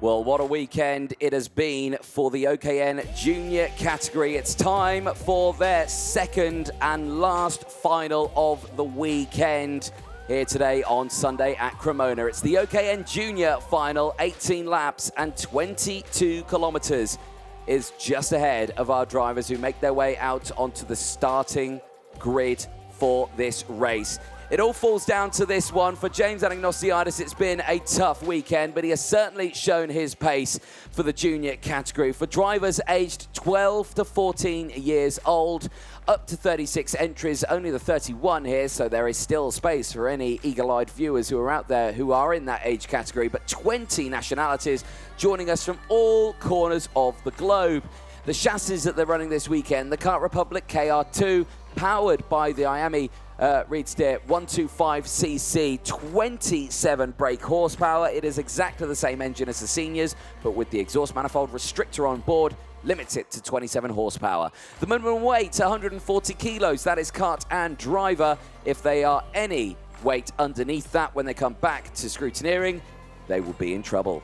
Well, what a weekend it has been for the OKN Junior category. It's time for their second and last final of the weekend here today on Sunday at Cremona. It's the OKN Junior final, 18 laps and 22 kilometers is just ahead of our drivers who make their way out onto the starting grid for this race. It all falls down to this one. For James Anagnostiadis, it's been a tough weekend, but he has certainly shown his pace for the junior category. For drivers aged 12 to 14 years old, up to 36 entries, only the 31 here, so there is still space for any eagle-eyed viewers who are out there who are in that age category, but 20 nationalities joining us from all corners of the globe. The chassis that they're running this weekend, the Kart Republic KR2, powered by the Miami Reed Steer 125cc, 27 brake horsepower. It is exactly the same engine as the seniors, but with the exhaust manifold restrictor on board, limits it to 27 horsepower. The minimum weight, 140 kilos. That is kart and driver. If they are any weight underneath that when they come back to scrutineering, they will be in trouble.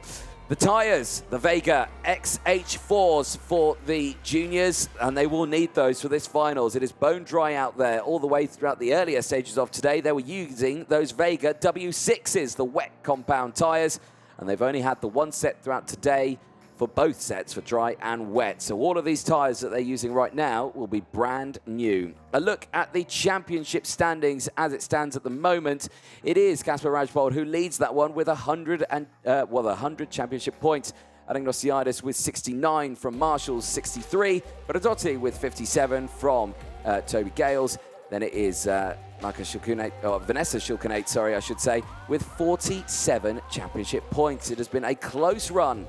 The tyres, the Vega XH4s for the juniors, and they will need those for this finals. It is bone dry out there all the way throughout the earlier stages of today. They were using those Vega W6s, the wet compound tyres, and they've only had the one set throughout today for both sets, for dry and wet. So all of these tyres that they're using right now will be brand new. A look at the championship standings as it stands at the moment. It is Kasper Rajbold who leads that one with 100 championship points. Anagnostiadis with 69 from Marshall's 63. Bradotti with 57 from Toby Gales. Then it is Vanessa Shilkanate, sorry, I should say, with 47 championship points. It has been a close run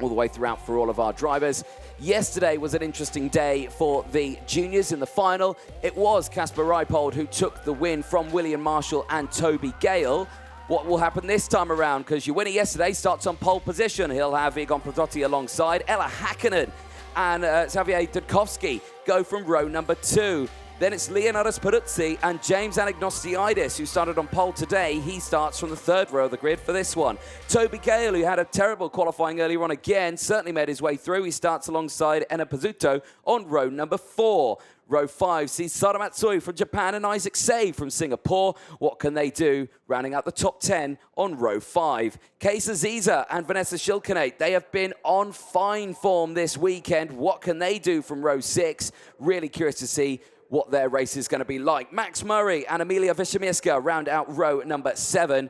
all the way throughout for all of our drivers. Yesterday was an interesting day for the juniors in the final. It was Kasper Reipold who took the win from William Marshall and Toby Gale. What will happen this time around? Because your winner yesterday starts on pole position. He'll have Egon Bradotti alongside. Ella Hakkinen and Xavier Dudkowski go from row number 2. Then it's Leonidas Peruzzi and James Anagnostiadis, who started on pole today. He starts from the 3rd row of the grid for this one. Toby Gale, who had a terrible qualifying earlier on again, certainly made his way through. He starts alongside Enna Pizzuto on row number 4. Row 5 sees Sada Matsui from Japan and Isaac Say from Singapore. What can they do? Rounding out the top 10 on row 5. Kesa Ziza and Vanessa Shilkanate, they have been on fine form this weekend. What can they do from row 6? Really curious to see what their race is going to be like. Max Murray and Emilia Wiszymiecka round out row number 7.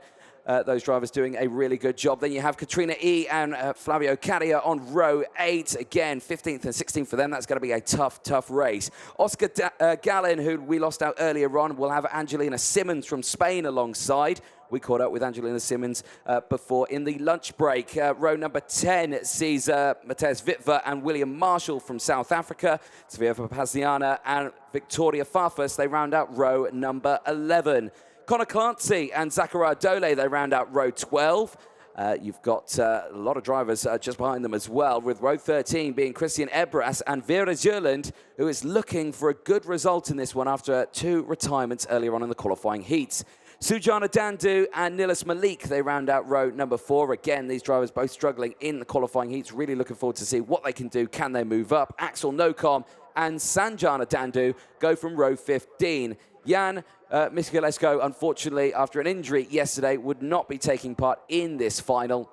Those drivers doing a really good job. Then you have Katrina E. and Flavio Cadia on row 8. Again, 15th and 16th for them. That's going to be a tough, tough race. Oscar Gallin, who we lost out earlier on, will have Angelina Simmons from Spain alongside. We caught up with Angelina Simmons before in the lunch break. Row number 10 sees Mateus Witwer and William Marshall from South Africa. Sofia Papaziana and Victoria Farfus, they round out row number 11. Connor Clancy and Zachariah Dole, they round out row 12. You've got a lot of drivers just behind them as well, with row 13 being Christian Ebras and Vera Zurland, who is looking for a good result in this one after 2 retirements earlier on in the qualifying heats. Sujana Dandu and Nilis Malik, they round out row number 4. Again, these drivers both struggling in the qualifying heats. Really looking forward to see what they can do. Can they move up? Axel Nocom and Sanjana Dandu go from row 15. Jan Miskalesko, unfortunately, after an injury yesterday, would not be taking part in this final.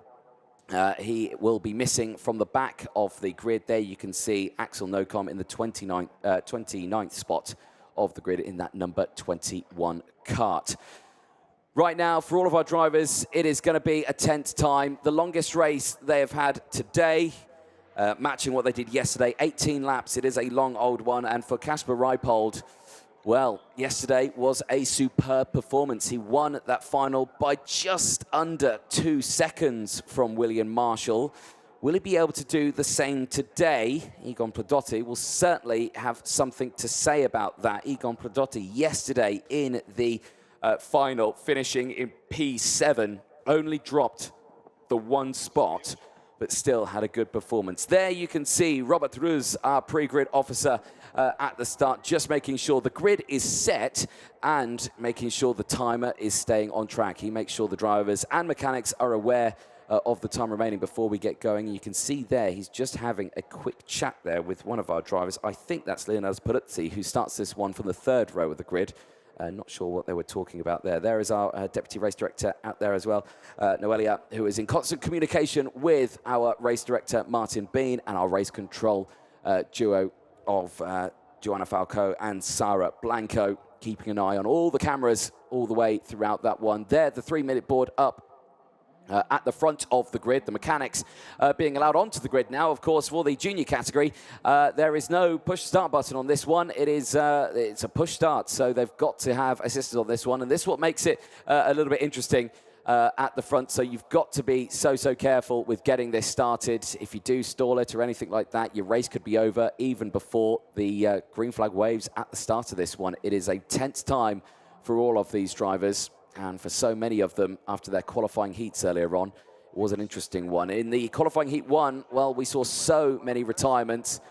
He will be missing from the back of the grid. There you can see Axel Nocom in the 29th spot of the grid in that number 21 kart. Right now, for all of our drivers, it is going to be a tense time. The longest race they have had today, matching what they did yesterday, 18 laps. It is a long old one. And for Kasper Reipold, well, yesterday was a superb performance. He won that final by just under 2 seconds from William Marshall. Will he be able to do the same today? Egon Bradotti will certainly have something to say about that. Egon Bradotti yesterday in the final, finishing in P7, only dropped the 1 spot, but still had a good performance. There you can see Robert Ruz, our pre-grid officer, at the start, just making sure the grid is set and making sure the timer is staying on track. He makes sure the drivers and mechanics are aware of the time remaining before we get going. You can see there, he's just having a quick chat there with one of our drivers. I think that's Leonardo Peruzzi, who starts this one from the third row of the grid. Not sure what they were talking about there. There is our Deputy Race Director out there as well, Noelia, who is in constant communication with our Race Director, Martin Bean, and our race control duo of Joanna Falco and Sara Blanco, keeping an eye on all the cameras all the way throughout that one. There, the 3-minute board up at the front of the grid. The mechanics being allowed onto the grid now, of course, for the junior category. There is no push start button on this one. It's a push start, so they've got to have assistance on this one, and this is what makes it a little bit interesting at the front. So you've got to be so careful with getting this started. If you do stall it or anything like that, your race could be over even before the green flag waves at the start of this one. It is a tense time for all of these drivers, and for so many of them after their qualifying heats earlier on. It was an interesting one. In the qualifying heat 1, well, we saw so many retirements.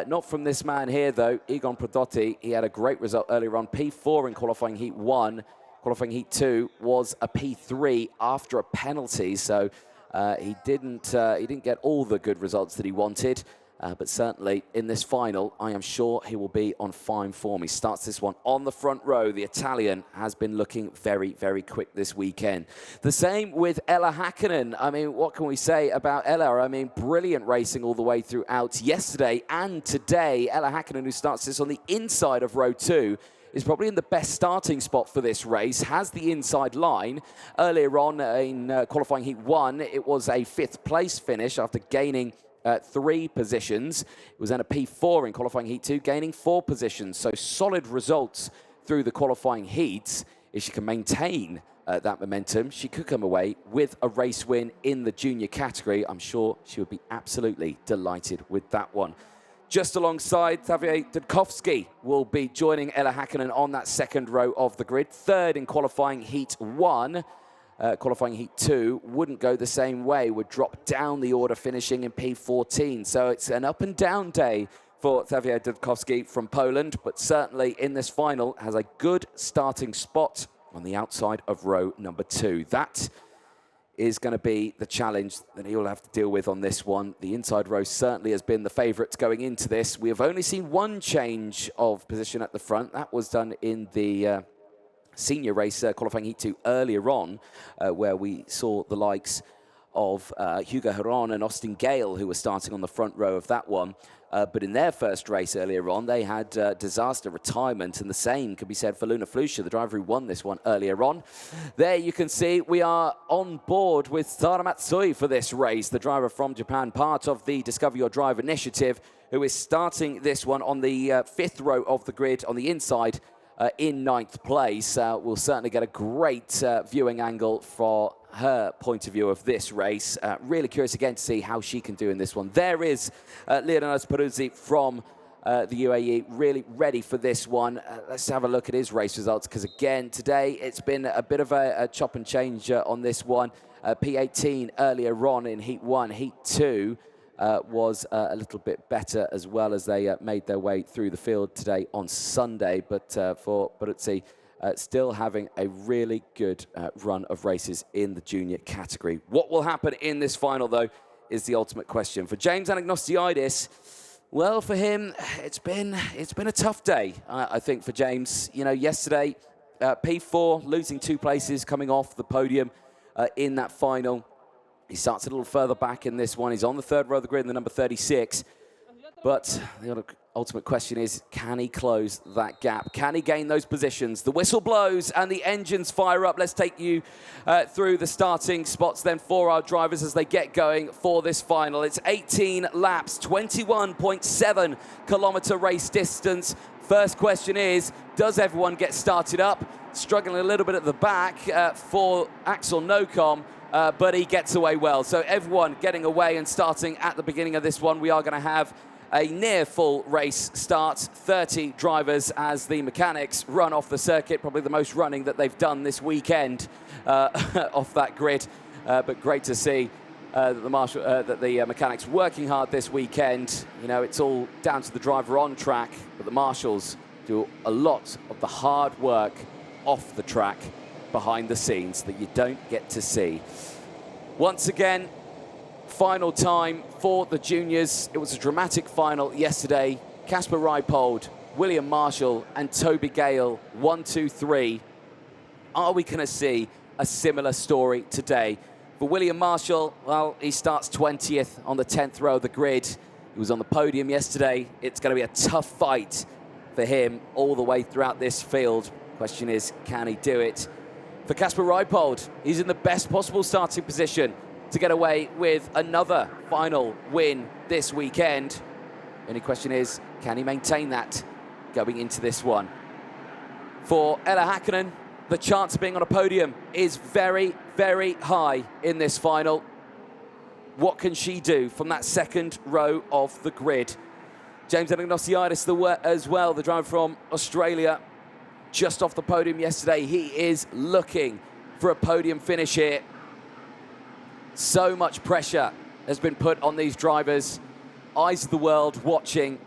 Not from this man here, though, Egon Prodotti. He had a great result earlier on, P4 in qualifying heat 1. Qualifying heat 2 was a P3 after a penalty, so he didn't get all the good results that he wanted. But certainly in this final, I am sure he will be on fine form. He starts this one on the front row. The Italian has been looking very quick this weekend. The same with Ella Häkkinen. I mean, what can we say about Ella? I mean, brilliant racing all the way throughout yesterday and today. Ella Häkkinen, who starts this on the inside of row 2, is probably in the best starting spot for this race, has the inside line. Earlier on in qualifying heat 1, it was a 5th place finish after gaining 3 positions. It was then a P4 in qualifying heat 2, gaining 4 positions. So solid results through the qualifying heats. If she can maintain that momentum, she could come away with a race win in the junior category. I'm sure she would be absolutely delighted with that one. Just alongside, Xavier Dudkowski will be joining Ella Häkkinen on that second row of the grid. Third in qualifying heat 1. Qualifying heat 2 wouldn't go the same way, would drop down the order, finishing in P14. So it's an up and down day for Xavier Dudkowski from Poland, but certainly in this final has a good starting spot on the outside of row number 2. That is going to be the challenge that he'll have to deal with on this one. The inside row certainly has been the favourite going into this. We have only seen one change of position at the front. That was done in the senior race qualifying heat 2 earlier on, where we saw the likes of Hugo Heron and Austin Gale, who were starting on the front row of that one. But in their first race earlier on, they had disaster retirement, and the same can be said for Luna Flusha, the driver who won this one earlier on. There you can see we are on board with Sara Matsui for this race, the driver from Japan, part of the Discover Your Drive initiative, who is starting this one on the 5th row of the grid on the inside, in 9th place. We'll certainly get a great viewing angle for her point of view of this race. Really curious again to see how she can do in this one. There is Leonardo Peruzzi from the UAE, really ready for this one. Let's have a look at his race results, because again, today it's been a bit of a chop and change on this one. P18 earlier on in Heat 1. Heat 2 was a little bit better, as well as they made their way through the field today on Sunday. But for Peruzzi, still having a really good run of races in the junior category. What will happen in this final, though, is the ultimate question. For James Anagnostiidis, well, for him, it's been a tough day, I think, for James. You know, yesterday, P4, losing 2 places, coming off the podium in that final. He starts a little further back in this one. He's on the 3rd row of the grid in the number 36. But the ultimate question is, can he close that gap? Can he gain those positions? The whistle blows and the engines fire up. Let's take you through the starting spots then for our drivers as they get going for this final. It's 18 laps, 21.7 kilometer race distance. First question is, does everyone get started up? Struggling a little bit at the back for Axel Nocom. But he gets away well. So everyone getting away and starting at the beginning of this one. We are going to have a near full race start. 30 drivers as the mechanics run off the circuit. Probably the most running that they've done this weekend off that grid. But great to see that the mechanics working hard this weekend. You know, it's all down to the driver on track, but the marshals do a lot of the hard work off the track, behind the scenes, that you don't get to see. Once again, final time for the juniors. It was a dramatic final yesterday. Casper Reipold, William Marshall and Toby Gale, 1, 2, 3. Are we going to see a similar story today? For William Marshall, well, he starts 20th on the 10th row of the grid. He was on the podium yesterday. It's going to be a tough fight for him all the way throughout this field. Question is, can he do it? For Casper Reipold, he's in the best possible starting position to get away with another final win this weekend. Only question is, can he maintain that going into this one? For Ella Häkkinen, the chance of being on a podium is very, very high in this final. What can she do from that second row of the grid? James Anagnosiadis as well, the driver from Australia, just off the podium yesterday. He is looking for a podium finish here. So much pressure has been put on these drivers. Eyes of the world watching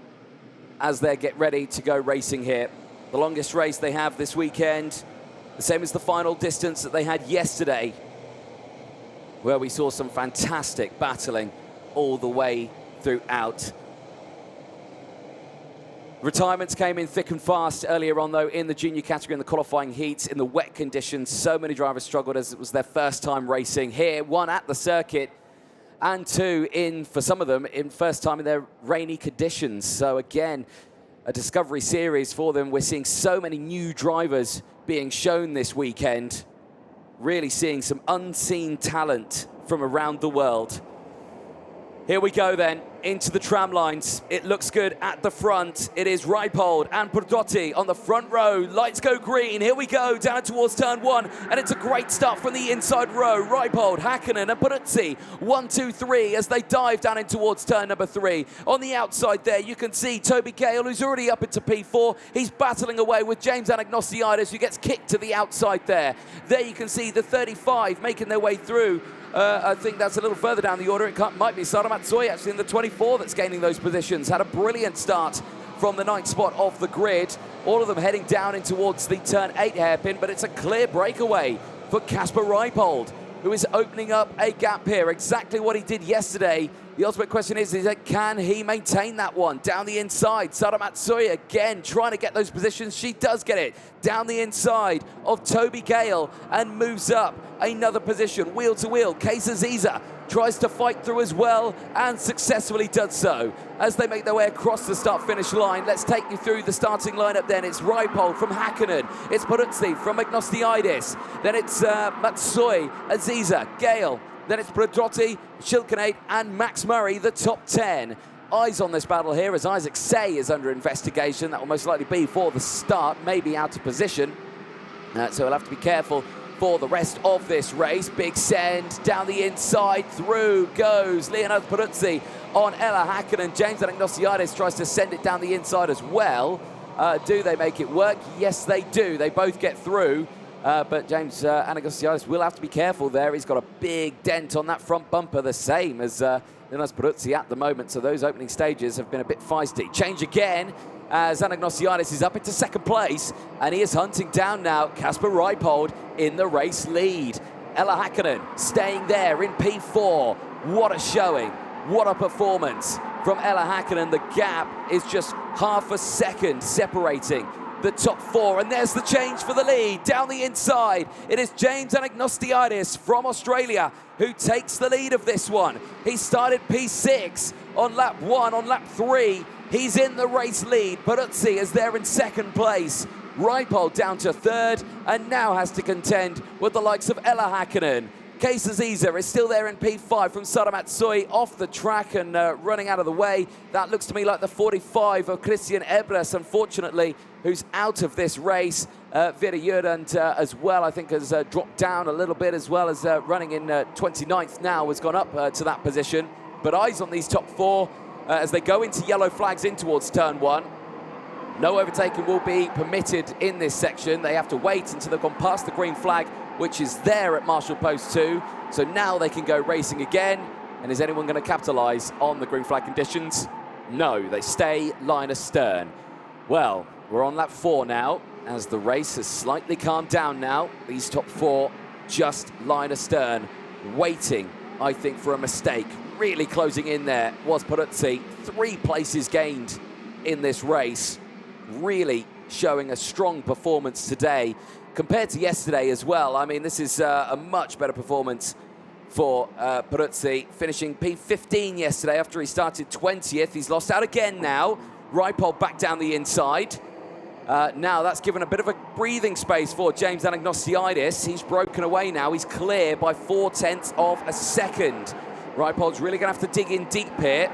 as they get ready to go racing here. The longest race they have this weekend, the same as the final distance that they had yesterday, where we saw some fantastic battling all the way throughout. Retirements came in thick and fast earlier on, though, in the junior category in the qualifying heats, in the wet conditions. So many drivers struggled as it was their first time racing here. One at the circuit, and two in, for some of them, in first time in their rainy conditions. So again, a discovery series for them. We're seeing so many new drivers being shown this weekend. Really seeing some unseen talent from around the world. Here we go then, into the tram lines. It looks good at the front. It is Reipold and Prodotti on the front row. Lights go green. Here we go, down towards turn one. And it's a great start from the inside row. Reipold, Häkkinen and Prodotti. 1, 2, 3 as they dive down in towards turn number 3. On the outside there, you can see Toby Gale, who's already up into P4. He's battling away with James Anagnosiadis, who gets kicked to the outside there. There you can see the 35 making their way through. I think that's a little further down the order. It might be Sara Matsui actually in the 24 that's gaining those positions. Had a brilliant start from the 9th spot off the grid. All of them heading down in towards the turn 8 hairpin, but it's a clear breakaway for Casper Reipold, who is opening up a gap here. Exactly what he did yesterday. The ultimate question is can he maintain that one? Down the inside, Sara Matsui again trying to get those positions. She does get it. Down the inside of Toby Gale and moves up another position, wheel to wheel. Kesa Ziza tries to fight through as well and successfully does so. As they make their way across the start-finish line, let's take you through the starting lineup then. It's Reipold from Häkkinen, it's Peruzzi from Agnostiidis, then it's Matsui, Aziza, Gale, then it's Prodotti, Schilkenate and Max Murray, the top 10. Eyes on this battle here as Isaac Say is under investigation. That will most likely be for the start, maybe out of position. So we'll have to be careful for the rest of this race. Big send down the inside, through goes Leonardo Peruzzi on Ella Häkkinen. James Anagnosiadis tries to send it down the inside as well. Do they make it work? Yes, they do. They both get through. But James Anagnosiadis will have to be careful there. He's got a big dent on that front bumper, the same as Leonardo Peruzzi at the moment. So those opening stages have been a bit feisty. Change again as Anagnosiadis is up into second place, and he is hunting down now Casper Reipold in the race lead. Ella Häkkinen staying there in P4. What a showing, what a performance from Ella Häkkinen. The gap is just half a second separating the top 4, and there's the change for the lead. Down the inside, it is James Anagnosiadis from Australia who takes the lead of this one. He started P6 on lap 1, on lap 3. He's in the race lead. Peruzzi is there in second place. Reipold down to 3rd and now has to contend with the likes of Ella Häkkinen. Kesa Ziza is still there in P5 from Sara Matsui off the track and running out of the way. That looks to me like the 45 of Christian Ebres, unfortunately, who's out of this race. Vera Jurand as well, I think, has dropped down a little bit, as well as running in 29th now, has gone up to that position. But eyes on these top 4 as they go into yellow flags in towards turn 1. No overtaking will be permitted in this section. They have to wait until they've gone past the green flag, which is there at Marshall Post 2. So now they can go racing again. And is anyone going to capitalise on the green flag conditions? No, they stay line astern. Well, we're on lap 4 now, as the race has slightly calmed down now. These top 4 just line astern waiting, I think, for a mistake. Really closing in there was Peruzzi. 3 places gained in this race. Really showing a strong performance today compared to yesterday as well. I mean, this is a much better performance for Peruzzi, finishing P15 yesterday after he started 20th. He's lost out again now. Raipold back down the inside. Now that's given a bit of a breathing space for James Anagnostiidis. He's broken away now. He's clear by 0.4 of a second. Raipold's really going to have to dig in deep here.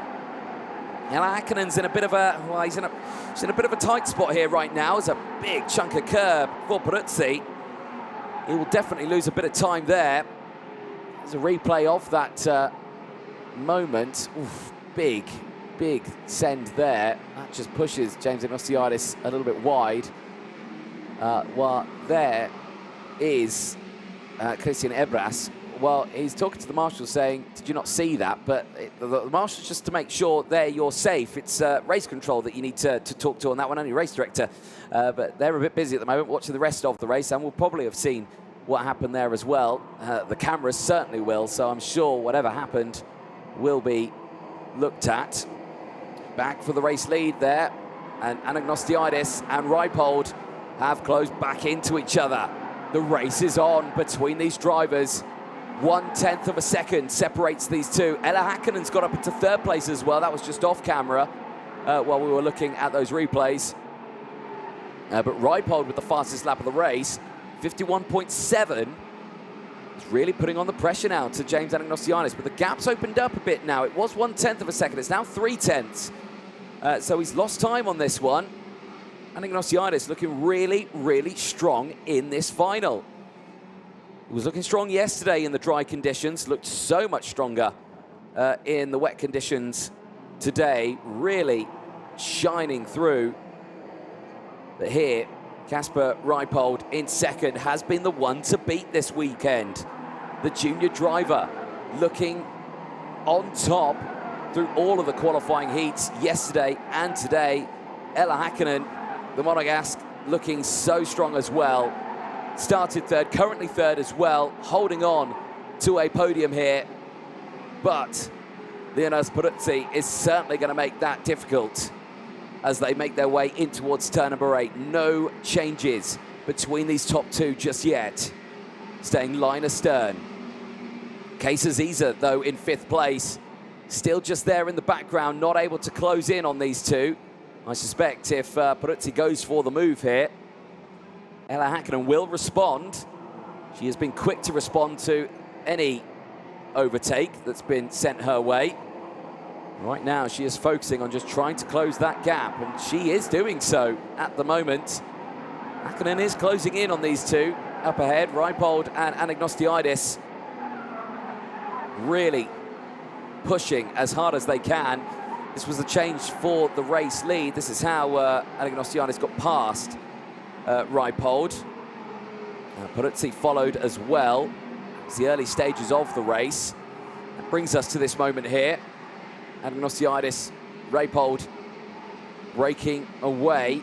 Ella Hakkinen's in a bit of a, well, he's in a bit of a tight spot here right now. There's a big chunk of curb for Peruzzi. He will definitely lose a bit of time there. There's a replay of that moment. Oof, big send there. That just pushes James Anagnostiidis a little bit wide. While there is Christian Ebras. Well, he's talking to the marshal saying, did you not see that? But the marshal's just to make sure there you're safe. It's race control that you need to talk to on that one, only race director. But they're a bit busy at the moment watching the rest of the race, and we'll probably have seen what happened there as well. The cameras certainly will, so I'm sure whatever happened will be looked at. Back for the race lead there, and Anagnostiidis and Raipold have closed back into each other. The race is on between these drivers. 0.1 of a second separates these two. Ella Hakkinen's got up into 3rd place as well. That was just off camera while we were looking at those replays. But Raipold with the fastest lap of the race, 51.7. He's really putting on the pressure now to James Anagnostiidis, but the gap's opened up a bit now. It was 1/10 of a second. It's now 0.3. So he's lost time on this one. Anagnostiidis looking really strong in this final. He was looking strong yesterday in the dry conditions, looked so much stronger in the wet conditions today, really shining through. But here, Kasper Raipold in 2nd has been the one to beat this weekend. The junior driver looking on top through all of the qualifying heats yesterday and today. Ella Hakkinen, the Monegasque, looking so strong as well. Started 3rd, currently 3rd as well, holding on to a podium here. But Leonidas Peruzzi is certainly going to make that difficult as they make their way in towards turn number 8. No changes between these top 2 just yet. Staying line astern. Kees Aziza, though, in 5th place. Still just there in the background, not able to close in on these two. I suspect if Peruzzi goes for the move here, Ella Hakkinen will respond. She has been quick to respond to any overtake that's been sent her way. Right now, she is focusing on just trying to close that gap, and she is doing so at the moment. Hakkinen is closing in on these two. Up ahead, Raipold and Anagnostiidis really pushing as hard as they can. This was the change for the race lead. This is how Anagnostiidis got past Raipold. Peruzzi followed as well. It's the early stages of the race. That brings us to this moment here. Anagnostiidis, Raipold breaking away.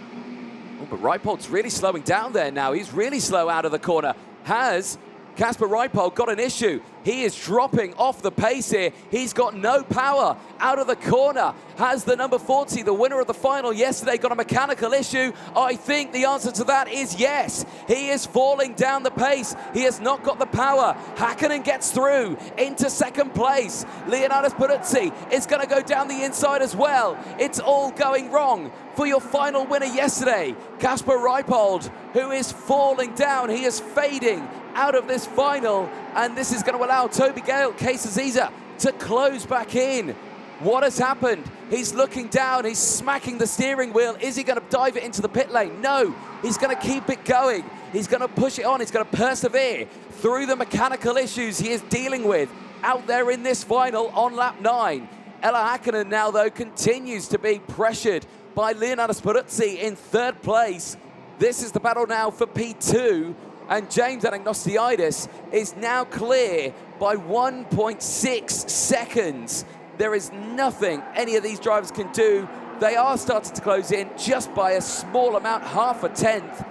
Oh, but Raipold's really slowing down there now. He's really slow out of the corner. Has Kasper Raipold got an issue? He is dropping off the pace here. He's got no power out of the corner. Has the number 40, the winner of the final yesterday, got a mechanical issue? I think the answer to that is yes. He is falling down the pace. He has not got the power. Hakkinen gets through into 2nd place. Leonidas Peruzzi is going to go down the inside as well. It's all going wrong for your final winner yesterday, Kasper Raipold, who is falling down. He is fading out of this final, and this is going to allow Toby Gale, Kees Aziza, to close back in. What has happened? He's looking down, he's smacking the steering wheel. Is he going to dive it into the pit lane? No, he's going to keep it going. He's going to push it on, he's going to persevere through the mechanical issues he is dealing with out there in this final on lap 9. Ella Hakkinen now, though, continues to be pressured by Leonidas Peruzzi in 3rd place. This is the battle now for P2, and James Anagnostiidis is now clear by 1.6 seconds. There is nothing any of these drivers can do. They are starting to close in just by a small amount, 0.5 seconds.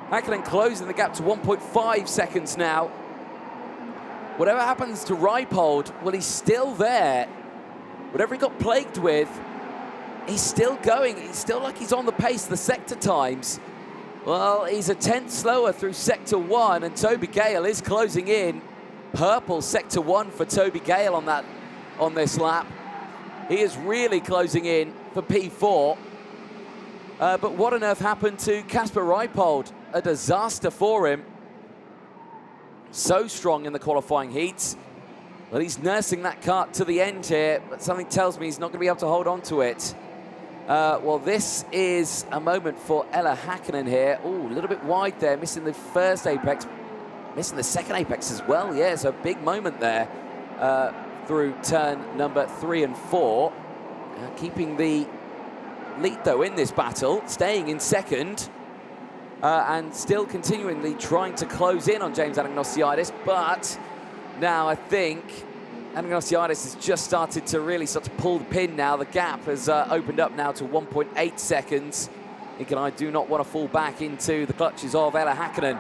Hakkinen closing the gap to 1.5 seconds now. whatever happens to Reipold, well, he's still there. Whatever he got plagued with, he's still going. He's still like he's on the pace. The sector times, well, he's a tenth slower through sector 1, and Toby Gale is closing in. Purple sector 1 for Toby Gale on this lap. He is really closing in for P4. But what on earth happened to Casper Reipold? A disaster for him. So strong in the qualifying heats. Well, he's nursing that kart to the end here, but something tells me he's not going to be able to hold on to it. Well, this is a moment for Ella Häkkinen here. Oh, a little bit wide there, missing the first apex, missing the second apex as well. Yeah, it's a big moment there through turn number 3 and 4. Keeping the lead, though, in this battle, staying in second. And still continually trying to close in on James Anagnostiadis, but now I think Anagnostiadis has just started to really start to pull the pin now. The gap has opened up now to 1.8 seconds. Thinking I do not want to fall back into the clutches of Ella Häkkinen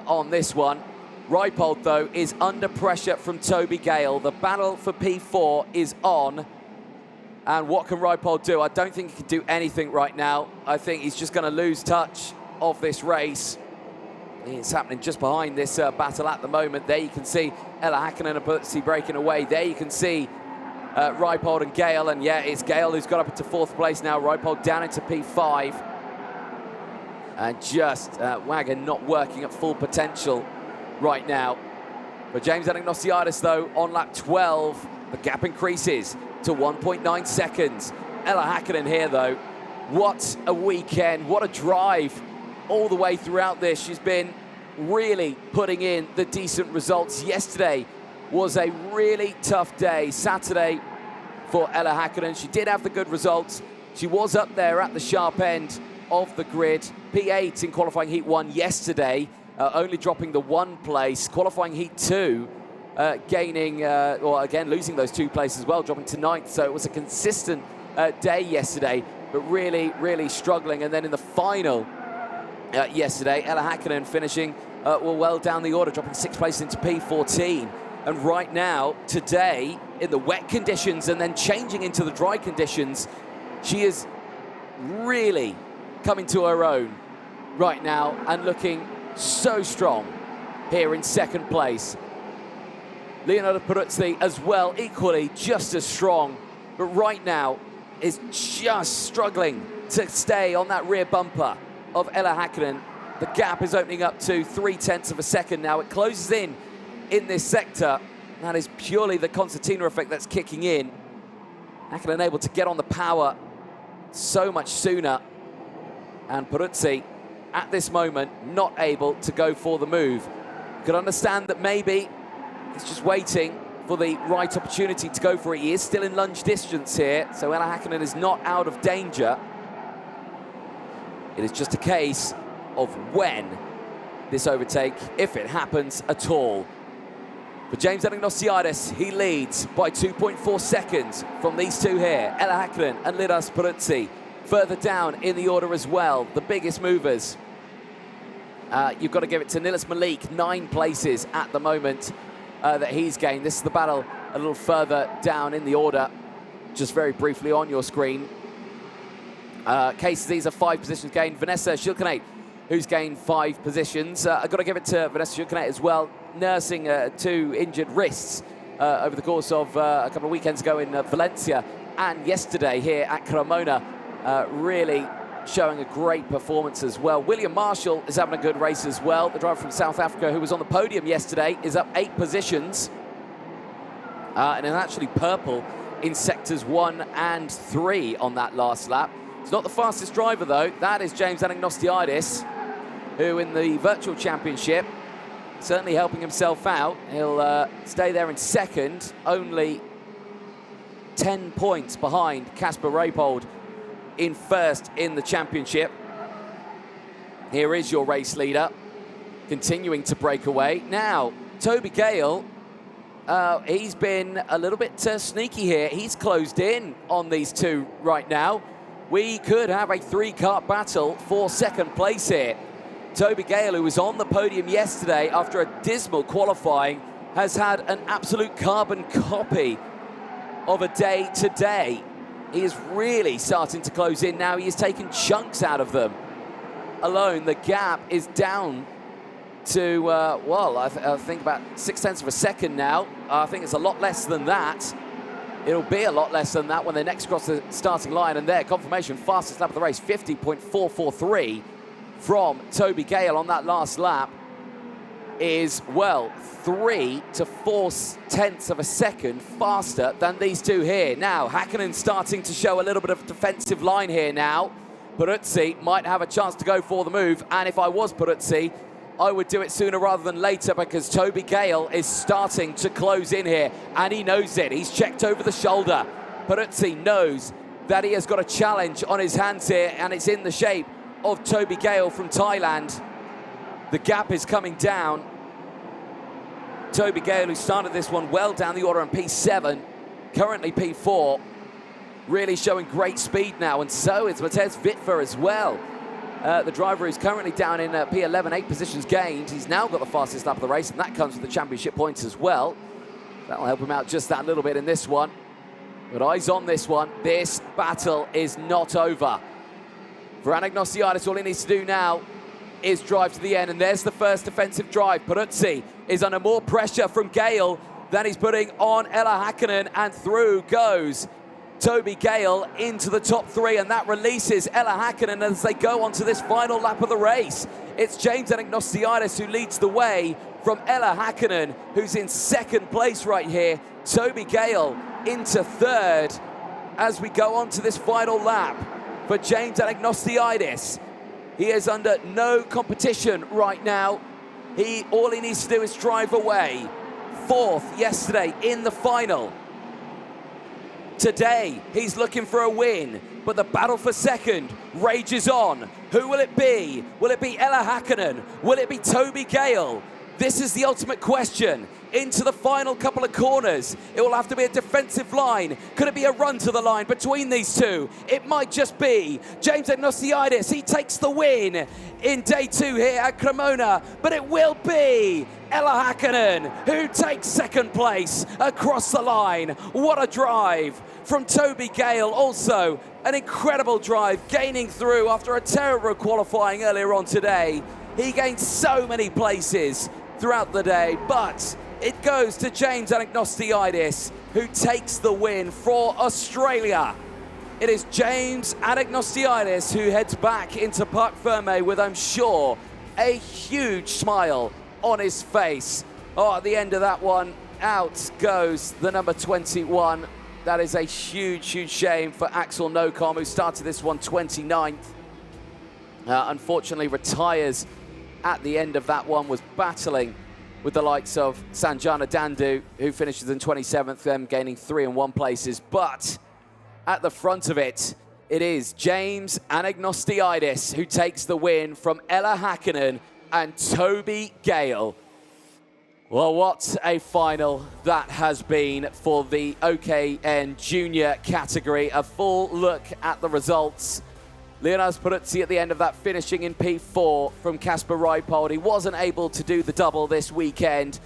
on this one. Reipold, though, is under pressure from Toby Gale. The battle for P4 is on. And what can Reipold do? I don't think he can do anything right now. I think he's just going to lose touch of this race. It's happening just behind this battle at the moment. There you can see Ella Häkkinen and Puzzi breaking away. There you can see Reipold and Gale, and yeah, it's Gale who's got up into 4th place now. Reipold down into P5. And just Wagon not working at full potential right now. For James Anagnostiadis, though, on lap 12, the gap increases to 1.9 seconds. Ella Häkkinen here, though. What a weekend, what a drive all the way throughout this. She's been really putting in the decent results. Yesterday was a really tough day. Saturday for Ella Häkkinen. She did have the good results. She was up there at the sharp end of the grid. P8 in qualifying heat 1 yesterday, only dropping the 1 place. Qualifying heat 2, gaining, or again, losing those 2 places as well, dropping to 9th. So it was a consistent day yesterday, but really, really struggling. And then in the final, yesterday, Ella Häkkinen finishing well down the order, dropping 6th place into P14. And right now, today, in the wet conditions and then changing into the dry conditions, she is really coming to her own right now and looking so strong here in 2nd place. Leonardo Peruzzi as well, equally just as strong, but right now is just struggling to stay on that rear bumper of Ella Häkkinen. The gap is opening up to 0.3 of a second now. It closes in this sector. That is purely the concertina effect that's kicking in. Häkkinen able to get on the power so much sooner. And Peruzzi, at this moment, not able to go for the move. You could understand that maybe he's just waiting for the right opportunity to go for it. He is still in lunge distance here, so Ella Häkkinen is not out of danger. It is just a case of when this overtake, if it happens at all. For James Anagnostiadis, he leads by 2.4 seconds from these two here, Ella Häkkinen and Linas Peruzzi. Further down in the order as well, the biggest movers. You've got to give it to Nilis Malik, 9 places at the moment that he's gained. This is the battle a little further down in the order, just very briefly on your screen. Cases, these are 5 positions gained. Vanessa Schilkenate, who's gained 5 positions. I've got to give it to Vanessa Schilkenate as well, nursing 2 injured wrists over the course of a couple of weekends ago in Valencia and yesterday here at Cremona. Really showing a great performance as well. William Marshall is having a good race as well. The driver from South Africa who was on the podium yesterday is up 8 positions. And is actually purple in sectors 1 and 3 on that last lap. It's not the fastest driver, though. That is James Anagnostiadis, who in the virtual championship, certainly helping himself out. He'll stay there in second, only 10 points behind Casper Reipold in first in the championship. Here is your race leader, continuing to break away. Now, Toby Gale, he's been a little bit sneaky here. He's closed in on these two right now. We could have a 3-kart battle for second place here. Toby Gale, who was on the podium yesterday after a dismal qualifying, has had an absolute carbon copy of a day today. He is really starting to close in now. He is taking chunks out of them. Alone, the gap is down to, well, I think about 0.6 of a second now. I think it's a lot less than that. It'll be a lot less than that when they next cross the starting line. And there, confirmation, fastest lap of the race, 50.443 from Toby Gale on that last lap is, well, 3 to 4/10 of a second faster than these two here. Now, Häkkinen starting to show a little bit of defensive line here now. Peruzzi might have a chance to go for the move, and if I was Peruzzi, I would do it sooner rather than later, because Toby Gale is starting to close in here, and he knows it. He's checked over the shoulder. Peruzzi knows that he has got a challenge on his hands here, and it's in the shape of Toby Gale from Thailand. The gap is coming down. Toby Gale, who started this one well down the order in P7, currently P4, really showing great speed now, and so is Matej Vitva as well. The driver is currently down in P11, 8 positions gained. He's now got the fastest lap of the race, and that comes with the championship points as well. That'll help him out just that little bit in this one. But eyes on this one. This battle is not over. For Anagnostiadis, all he needs to do now is drive to the end, and there's the first defensive drive. Peruzzi is under more pressure from Gale than he's putting on Ella Häkkinen, and through goes Toby Gale into the top 3, and that releases Ella Häkkinen as they go on to this final lap of the race. It's James Anagnostiadis who leads the way from Ella Häkkinen, who's in second place right here. Toby Gale into third as we go on to this final lap for James Anagnostiadis. He is under no competition right now. All he needs to do is drive away. Fourth yesterday in the final. Today, he's looking for a win, but the battle for second rages on. Who will it be? Will it be Ella Häkkinen? Will it be Toby Gale? This is the ultimate question. Into the final couple of corners. It will have to be a defensive line. Could it be a run to the line between these two? It might just be James Anagnostiadis. He takes the win in day 2 here at Cremona, but it will be Ella Häkkinen who takes second place across the line. What a drive from Toby Gale. Also an incredible drive, gaining through after a terrible qualifying earlier on today. He gained so many places throughout the day, but it goes to James Anagnostiadis, who takes the win for Australia. It is James Anagnostiadis who heads back into Parc Fermé with, I'm sure, a huge smile on his face. Oh, at the end of that one, out goes the number 21. That is a huge, huge shame for Axel Nocom, who started this one 29th. Unfortunately retires at the end of that one, was battling with the likes of Sanjana Dandu, who finishes in 27th, them gaining 3 and 1 places. But at the front of it, it is James Anagnostiadis who takes the win from Ella Häkkinen and Toby Gale. Well, what a final that has been for the OKN Junior category. A full look at the results. Leonidas Peruzzi at the end of that, finishing in P4 from Kasper Reipold. He wasn't able to do the double this weekend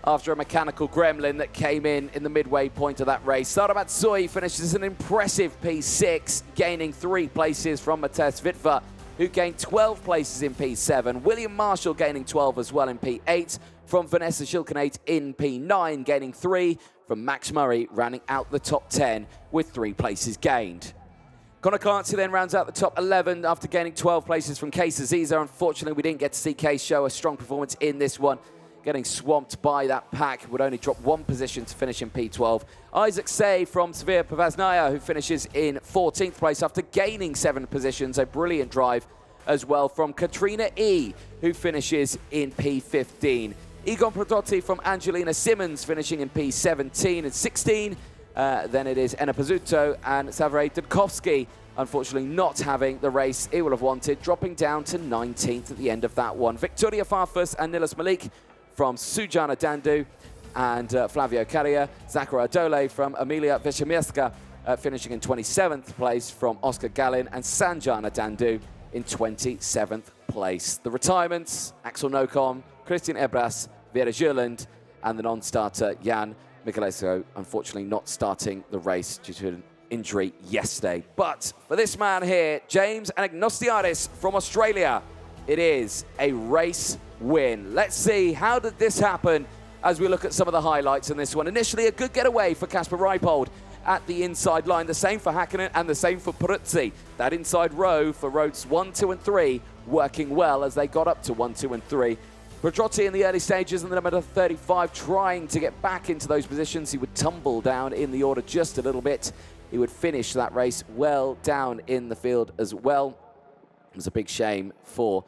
after a mechanical gremlin that came in the midway point of that race. Sara Matsui finishes an impressive P6, gaining 3 places from Matej Vitva, who gained 12 places in P7. William Marshall gaining 12 as well in P8, from Vanessa Schilkenate in P9, gaining 3, from Max Murray rounding out the top 10 with 3 places gained. Conor Clancy then rounds out the top 11 after gaining 12 places from Case Aziza. Unfortunately, we didn't get to see Case show a strong performance in this one, getting swamped by that pack. Would only drop 1 position to finish in P12. Isaac Say from Sevilla Pavasnaya, who finishes in 14th place after gaining 7 positions. A brilliant drive as well from Katrina E, who finishes in P15. Egon Prodotti from Angelina Simmons finishing in P17 and 16. Then it is Enna Pizzuto and Savare Dudkovsky, unfortunately not having the race he would have wanted, dropping down to 19th at the end of that one. Victoria Farfus and Nilas Malik from Sujana Dandu and Flavio Carrier. Zachara Dole from Emilia Veshemirska finishing in 27th place from Oscar Gallin, and Sanjana Dandu in 27th place. The retirements, Axel Nocom, Christian Ebras, Vera Jurland, and the non-starter, Jan Michelesco, unfortunately not starting the race due to an injury yesterday. But for this man here, James Anagnostiadis from Australia, it is a race win. Let's see, how did this happen as we look at some of the highlights in this one. Initially, a good getaway for Kasper Reipold at the inside line. The same for Häkkinen and the same for Peruzzi. That inside row for rows 1, 2 and 3 working well as they got up to 1, 2 and 3. Pedrotti in the early stages and the number 35 trying to get back into those positions. He would tumble down in the order just a little bit. He would finish that race well down in the field as well. It was a big shame for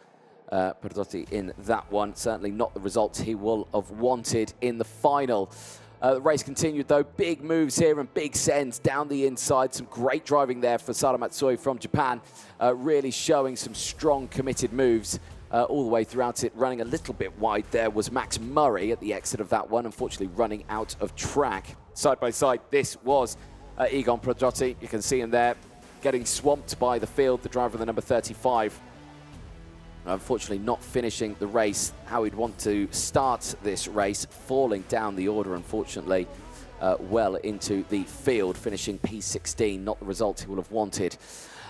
Pedrotti in that one. Certainly not the results he will have wanted in the final. The race continued though. Big moves here and big sends down the inside. Some great driving there for Sara Matsui from Japan. Really showing some strong committed moves all the way throughout it. Running a little bit wide there was Max Murray at the exit of that one. Unfortunately running out of track. Side by side, this was Egon Pedrotti. You can see him there getting swamped by the field. The driver of the number 35. Unfortunately not finishing the race how he'd want to start this race, falling down the order unfortunately well into the field, finishing P16, not the result he would have wanted.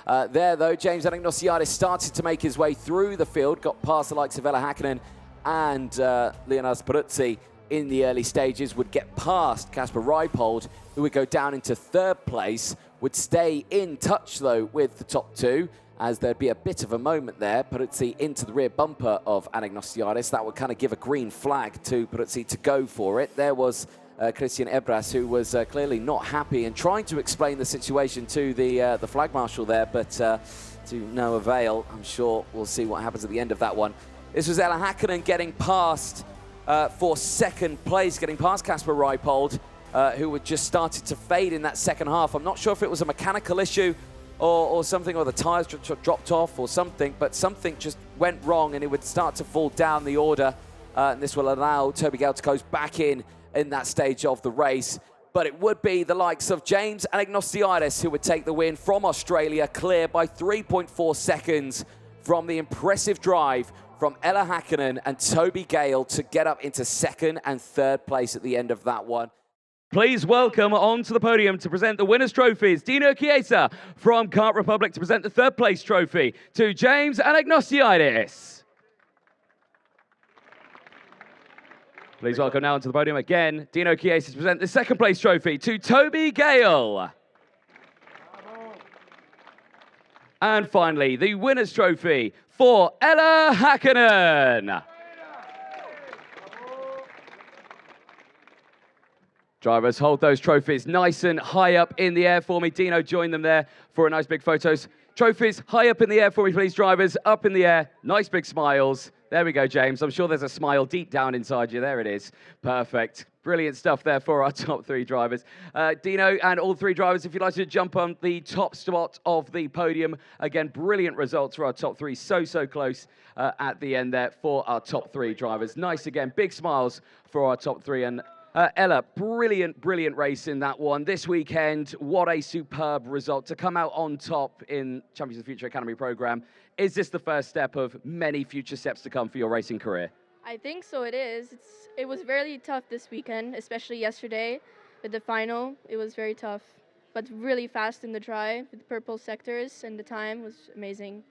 There though, James Anagnostiadis started to make his way through the field, got past the likes of Ella Häkkinen and Leonard Peruzzi in the early stages, would get past Kasper Reipold, who would go down into third place, would stay in touch though with the top two, as there'd be a bit of a moment there. Peruzzi into the rear bumper of Anagnostiadis. That would kind of give a green flag to Peruzzi to go for it. There was Christian Ebras, who was clearly not happy and trying to explain the situation to the flag marshal there, but to no avail. I'm sure we'll see what happens at the end of that one. This was Ella Häkkinen getting past for second place, getting past Kasper Reipold, who had just started to fade in that second half. I'm not sure if it was a mechanical issue or something, or the tyres dropped off or something, but something just went wrong and it would start to fall down the order. And this will allow Toby Gale to close back in that stage of the race. But it would be the likes of James Anagnostiadis who would take the win from Australia, clear by 3.4 seconds from the impressive drive from Ella Häkkinen and Toby Gale to get up into second and third place at the end of that one. Please welcome onto the podium to present the winners' trophies, Dino Chiesa from Kart Republic to present the third place trophy to James Anagnostiadis. Please welcome now onto the podium again, Dino Chiesa to present the second place trophy to Toby Gale. And finally, the winners' trophy for Ella Häkkinen. Drivers, hold those trophies nice and high up in the air for me. Dino, join them there for a nice big photos. Trophies high up in the air for me, please, drivers. Up in the air, nice big smiles. There we go, James. I'm sure there's a smile deep down inside you. There it is. Perfect. Brilliant stuff there for our top three drivers. Dino and all three drivers, if you'd like to jump on the top spot of the podium. Again, brilliant results for our top three. So close at the end there for our top three drivers. Nice again. Big smiles for our top three. And Ella, brilliant race in that one. This weekend, what a superb result to come out on top in Champions of the Future Academy program. Is this the first step of many future steps to come for your racing career? I think so, it is. It was very tough this weekend, especially yesterday with the final. It was very tough, but really fast in the dry with the purple sectors, and the time was amazing.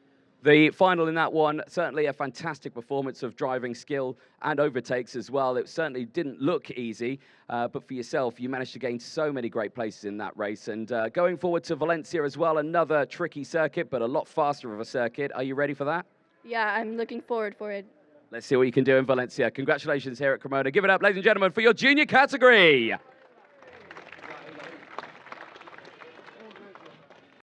The final in that one, certainly a fantastic performance of driving skill and overtakes as well. It certainly didn't look easy, but for yourself, you managed to gain so many great places in that race. And going forward to Valencia as well, another tricky circuit, but a lot faster of a circuit. Are you ready for that? Yeah, I'm looking forward for it. Let's see what you can do in Valencia. Congratulations here at Cremona. Give it up, ladies and gentlemen, for your junior category.